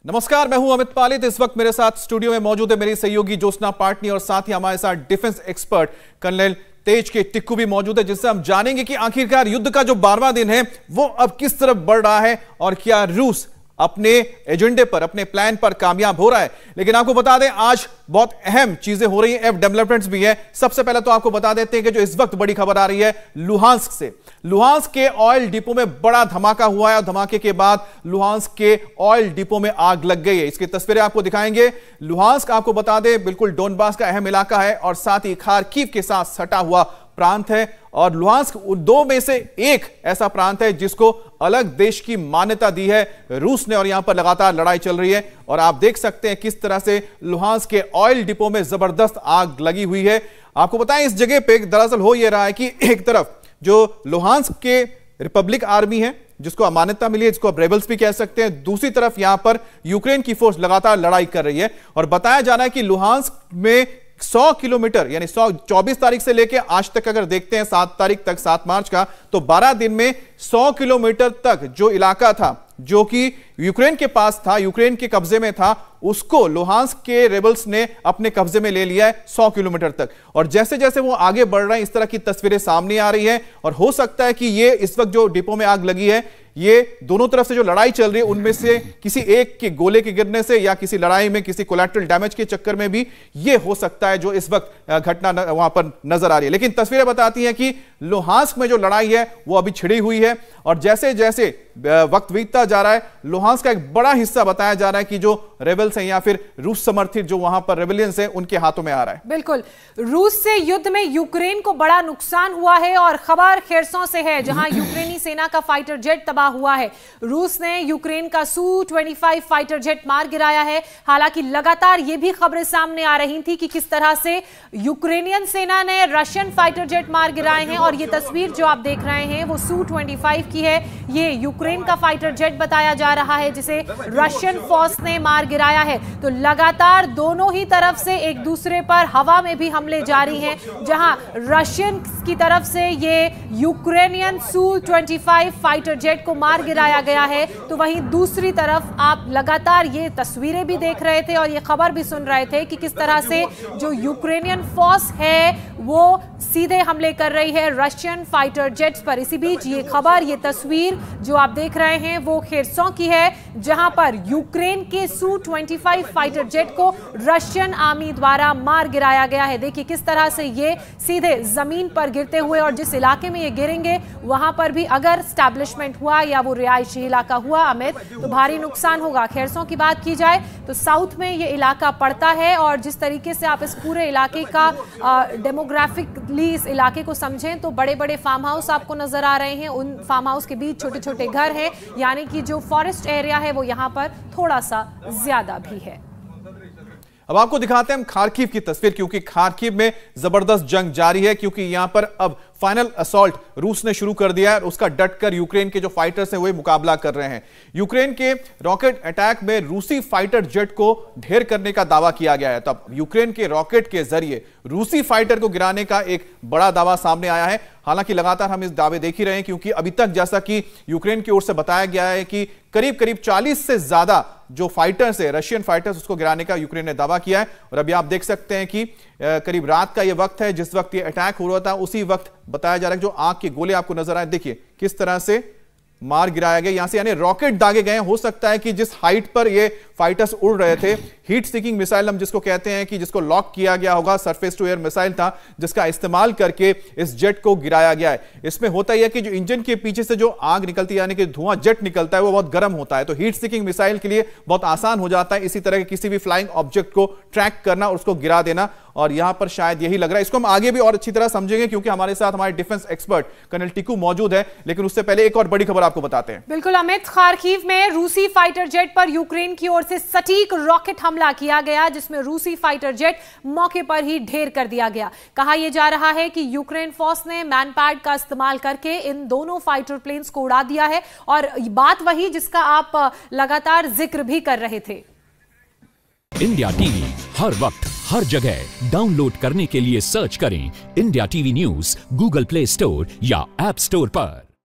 नमस्कार, मैं हूं अमित पालित। इस वक्त मेरे साथ स्टूडियो में मौजूद है मेरी सहयोगी ज्योत्सना पाटनी और साथ ही हमारे साथ डिफेंस एक्सपर्ट कर्नल तेज के टिक्कू भी मौजूद है, जिससे हम जानेंगे कि आखिरकार युद्ध का जो 12वां दिन है वो अब किस तरफ बढ़ रहा है और क्या रूस अपने एजेंडे पर, अपने प्लान पर कामयाब हो रहा है। लेकिन आपको बता दें, आज बहुत अहम चीजें हो रही हैं, डेवलपमेंट्स भी है। सबसे पहले तो आपको बता देते हैं कि जो इस वक्त बड़ी खबर आ रही है लुहांस्क से। लुहांस्क के ऑयल डिपो में बड़ा धमाका हुआ है और धमाके के बाद लुहांस्क के ऑयल डिपो में आग लग गई है। इसकी तस्वीरें आपको दिखाएंगे। लुहांस्क, आपको बता दें, बिल्कुल डोनबास का अहम इलाका है और साथ ही खार्किव के साथ सटा हुआ प्रांत है। और लुहांस्क दो में से एक ऐसा प्रांत है जिसको अलग देश की मान्यता दी है रूस ने, और यहां पर लगातार लड़ाई चल रही है। और आप देख सकते हैं किस तरह से लुहांस्क के ऑयल डिपो में जबरदस्त आग लगी हुई है। आपको बताएं, इस जगह पे दरअसल हो यह रहा है कि एक तरफ जो लुहांस्क के रिपब्लिक आर्मी है जिसको मान्यता मिली है, जिसको आप रेबल्स भी कह सकते हैं, दूसरी तरफ यहां पर यूक्रेन की फोर्स लगातार लड़ाई कर रही है। और बताया जा रहा है कि लुहांस्क में 100 किलोमीटर यानी 24 तारीख से लेकर आज तक अगर देखते हैं 7 तारीख तक, 7 मार्च का, तो 12 दिन में 100 किलोमीटर तक जो इलाका था जो कि यूक्रेन के पास था, यूक्रेन के कब्जे में था, उसको लुहांस्क के रेबल्स ने अपने कब्जे में ले लिया है 100 किलोमीटर तक। और जैसे जैसे वो आगे बढ़ रहे हैं, इस तरह की तस्वीरें सामने आ रही हैं। और हो सकता है कि ये इस वक्त जो डिपो में आग लगी है, ये दोनों तरफ से जो लड़ाई चल रही है उनमें से किसी एक के गोले के गिरने से या किसी लड़ाई में किसी कोलैटरल डैमेज के चक्कर में भी ये हो सकता है जो इस वक्त घटना वहां पर नजर आ रही है। लेकिन तस्वीरें बताती हैं कि लुहांस्क में जो लड़ाई है वो अभी छिड़ी हुई है। और जैसे जैसे वक्त बीतता जा रहा है, लुहांस्क का एक बड़ा हिस्सा बताया जा रहा है कि जो रेबल्स हैं या फिर रूस समर्थित जो वहां पर रेबेलियंस हैं उनके हाथों में आ रहा है। बिल्कुल, रूस से युद्ध में यूक्रेन को बड़ा नुकसान हुआ है और खबर खेरसों से है, जहां यूक्रेनी सेना का फाइटर जेट तबाह हुआ है। रूस ने यूक्रेन का Su-25 फाइटर जेट मार गिराया है। हालांकि लगातार ये भी खबरें सामने आ रही थी कि किस तरह से यूक्रेनियन सेना ने रशियन फाइटर जेट मार गिराए हैं। और ये तस्वीर जो आप देख रहे हैं वो Su-25 की है। ये यूक्रेन का फाइटर जेट बताया जा रहा है जिसे रशियन फोर्स ने मार गिराया है। तो लगातार दोनों ही तरफ से एक दूसरे पर हवा में भी हमले जारी हैं, जहां रशियन की तरफ से ये यूक्रेनियन Su-25 फाइटर जेट को मार गिराया गया है, तो वहीं दूसरी तरफ आप लगातार ये तस्वीरें भी देख रहे थे और ये खबर भी सुन रहे थे कि किस तरह से जो यूक्रेनियन फोर्स है वो सीधे हमले कर रही है रशियन फाइटर जेट्स पर। इसी बीच ये खबर, ये तस्वीर जो आप देख रहे हैं वो खेरसों की है, जहां पर यूक्रेन के Su-25 फाइटर जेट को रशियन आर्मी द्वारा मार गिराया गया है। देखिए किस तरह से ये सीधे जमीन पर गिरते हुए, और जिस इलाके में ये गिरेंगे वहां पर भी अगर स्टैब्लिशमेंट हुआ या वो रिहायशी इलाका हुआ अमित, तो भारी नुकसान होगा। खेरसों की बात की जाए तो साउथ में ये इलाका पड़ता है, और जिस तरीके से आप इस पूरे इलाके का डेमोग्राफिकली इस इलाके को समझें तो बड़े बड़े फार्म हाउस आपको नजर आ रहे हैं। उन फार्म हाउस के बीच छोटे छोटे घर हैं, यानी कि जो फॉरेस्ट एरिया है वो यहाँ पर थोड़ा सा ज्यादा भी है। अब आपको दिखाते हैं हम खार्किव की तस्वीर, क्योंकि खार्किव में जबरदस्त जंग जारी है, क्योंकि यहां पर अब फाइनल असॉल्ट रूस ने शुरू कर दिया है और उसका डटकर यूक्रेन के जो फाइटर्स हैं वो मुकाबला कर रहे हैं। यूक्रेन के रॉकेट अटैक में रूसी फाइटर जेट को ढेर करने का दावा किया गया है। तब यूक्रेन के रॉकेट के जरिए रूसी फाइटर को गिराने का एक बड़ा दावा सामने आया है। हालांकि लगातार हम इस दावे देख ही रहे हैं, क्योंकि अभी तक जैसा कि यूक्रेन की ओर से बताया गया है कि करीब करीब 40 से ज्यादा जो फाइटर्स है, रशियन फाइटर्स, उसको गिराने का यूक्रेन ने दावा किया है। और अभी आप देख सकते हैं कि करीब रात का यह वक्त है जिस वक्त ये अटैक हो रहा था, उसी वक्त बताया जा रहा है कि जो आग के गोले आपको नजर आए, देखिए किस तरह से मार गिराया गया यहां से, यानी रॉकेट दागे गए। हो सकता है कि जिस हाइट पर ये फाइटर्स उड़ रहे थे, हीट सीकिंग मिसाइल हम जिसको कहते हैं, कि जिसको लॉक किया गया होगा, सरफेस टू एयर मिसाइल था जिसका इस्तेमाल करके इस जेट को गिराया गया है। इसमें होता यह कि जो इंजन के पीछे से जो आग निकलती है, यानी कि धुआं जेट निकलता है, वो बहुत गर्म होता है, तो हीट सीकिंग मिसाइल के लिए बहुत आसान हो जाता है इसी तरह के किसी भी फ्लाइंग ऑब्जेक्ट को ट्रैक करना और उसको गिरा देना। और यहां पर शायद यही लग रहा है। इसको हम आगे भी और अच्छी तरह समझेंगे, क्योंकि हमारे साथ हमारे डिफेंस एक्सपर्ट कर्नल टिक्कू मौजूद है। लेकिन उससे पहले एक और बड़ी खबर आपको बताते हैं। बिल्कुल अमित, खार्किव में रूसी फाइटर जेट पर यूक्रेन की ओर से सटीक रॉकेट हमला किया गया, जिसमें रूसी फाइटर जेट मौके पर ही ढेर कर दिया गया। कहा यह जा रहा है कि यूक्रेन फोर्स ने मैनपैड का इस्तेमाल करके इन दोनों फाइटर प्लेन्स को उड़ा दिया है। और बात वही जिसका आप लगातार जिक्र भी कर रहे थे। इंडिया टीवी हर वक्त हर जगह डाउनलोड करने के लिए सर्च करें India TV news Google play store या ऐप स्टोर पर।